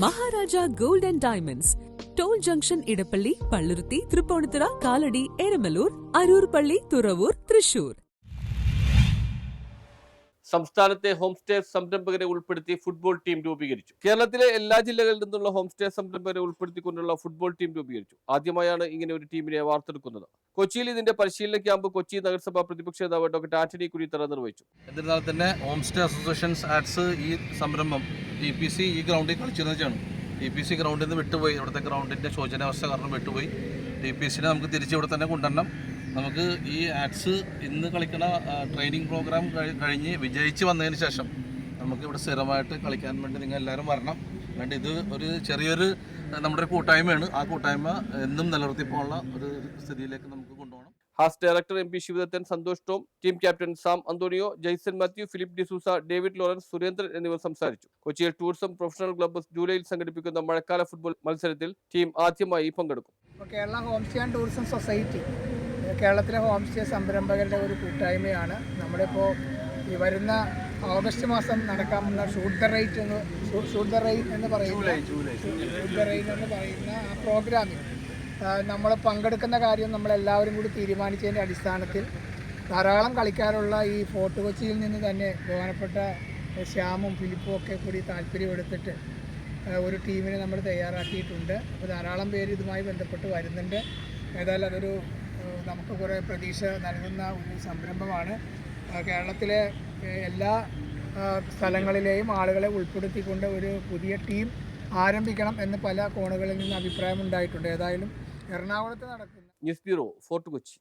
Maharaja gold and diamonds, toll junction, Edappally, Palluruthy, Tripunithura, Kalady, Eramalloor, Aroor Palli, Thuravoor, Thrissur. സംസ്ഥാനത്തെ home stay സംരംഭകരെ ഉൾപ്പെടുത്തി football team രൂപീകരിച്ചു. കേരളത്തിലെ എല്ലാ ജില്ലകളിൽ നിന്നുള്ള ഹോം സ്റ്റേ സംരംഭകരെ ഉൾപ്പെടുത്തിക്കൊണ്ടുള്ള ഫുട്ബോൾ ടീം രൂപീകരിച്ചു. ആദ്യമായാണ് ഇങ്ങനെ ഒരു ടീമിനെ വാർത്തെടുക്കുന്നത്. കൊച്ചിയിൽ ഇതിന്റെ പരിശീലന ക്യാമ്പ് കൊച്ചി നഗരസഭ പ്രതിപക്ഷ നേതാവ് ഡോക്ടർ ആന്റണി കുഴിത്തറ നിർവഹിച്ചു. എന്നിരുന്നാൽ തന്നെ ഹോം സ്റ്റേ അസോസിയേഷൻസ് ആഡ്സ് ഈ സംരംഭം TPC ഈ ഗ്രൗണ്ടിൽ കളിച്ചെന്ന് വെച്ചാണ്. TPC ഗ്രൗണ്ടിൽ നിന്ന് വിട്ടുപോയി. ഇവിടുത്തെ ഗ്രൗണ്ടിൻ്റെ ശോചനാവസ്ഥ കാരണം വിട്ടുപോയി. TPCനെ നമുക്ക് തിരിച്ച് ഇവിടെ തന്നെ കൊണ്ടുവരണം. നമുക്ക് ഈ ആഡ്സ് ഇന്ന് കളിക്കുന്ന ട്രെയിനിങ് പ്രോഗ്രാം കഴിഞ്ഞ് വിജയിച്ച് വന്നതിന് ശേഷം നമുക്ക് ഇവിടെ സ്ഥിരമായിട്ട് കളിക്കാൻ വേണ്ടി നിങ്ങൾ എല്ലാവരും വരണം. വേണ്ടി ഇത് ഒരു ചെറിയൊരു നമ്മുടെ ഒരു കൂട്ടായ്മയാണ്. ആ കൂട്ടായ്മ എന്നും നിലനിർത്തിപ്പോനുള്ള ഒരു സ്ഥിതിയിലേക്ക് നമുക്ക് കൊണ്ടുപോകണം. ഹാസ് director MP Sivadathan, Santhosh Tom, team captain Sam Antonio, Jaison Mathew, Philip D'Souza, David Lawrence, Surendran എന്നിവർ സംസാരിച്ചു. കൊച്ചിയിൽ ടൂറിസം പ്രൊഫഷണൽ ക്ലബ്ബ് ജൂലൈയിൽ സംഘടിപ്പിക്കുന്ന മഴക്കാല ഫുട്ബോൾ മത്സരത്തിൽ ടീം ആദ്യമായി പങ്കെടുക്കും. Kerala home stay and tourism society കേരളത്തിലെ ഹോം സ്റ്റേ സംരംഭകരുടെ ഒരു കൂട്ടായ്മയാണ്. നമ്മളിപ്പോൾ ഈ വരുന്ന ഓഗസ്റ്റ് മാസം നടക്കാവുന്ന ഷൂട്ട് ദ റെയിൻ എന്ന് പറയുന്ന ആ പ്രോഗ്രാമിൽ നമ്മൾ പങ്കെടുക്കുന്ന കാര്യം നമ്മളെല്ലാവരും കൂടി തീരുമാനിച്ചതിൻ്റെ അടിസ്ഥാനത്തിൽ ധാരാളം കളിക്കാനുള്ള ഈ ഫോർട്ട് കൊച്ചിയിൽ നിന്ന് തന്നെ ബഹുമാനപ്പെട്ട ശ്യാമും ഫിലിപ്പും ഒക്കെ കൂടി താല്പര്യമെടുത്തിട്ട് ഒരു ടീമിനെ നമ്മൾ തയ്യാറാക്കിയിട്ടുണ്ട്. അപ്പോൾ ധാരാളം പേര് ഇതുമായി ബന്ധപ്പെട്ട് വരുന്നുണ്ട്. ഏതായാലും അതൊരു നമുക്ക് കുറേ പ്രതീക്ഷ നൽകുന്ന ഒരു സംരംഭമാണ്. കേരളത്തിലെ എല്ലാ സ്ഥലങ്ങളിലെയും ആളുകളെ ഉൾപ്പെടുത്തിക്കൊണ്ട് ഒരു പുതിയ ടീം ആരംഭിക്കണം എന്ന് പല കോണുകളിൽ നിന്ന് അഭിപ്രായമുണ്ടായിട്ടുണ്ട്. ഏതായാലും എറണാകുളത്ത് നടക്കുന്ന ന്യൂസ് ബ്യൂറോ, ഫോർട്ട് കൊച്ചി.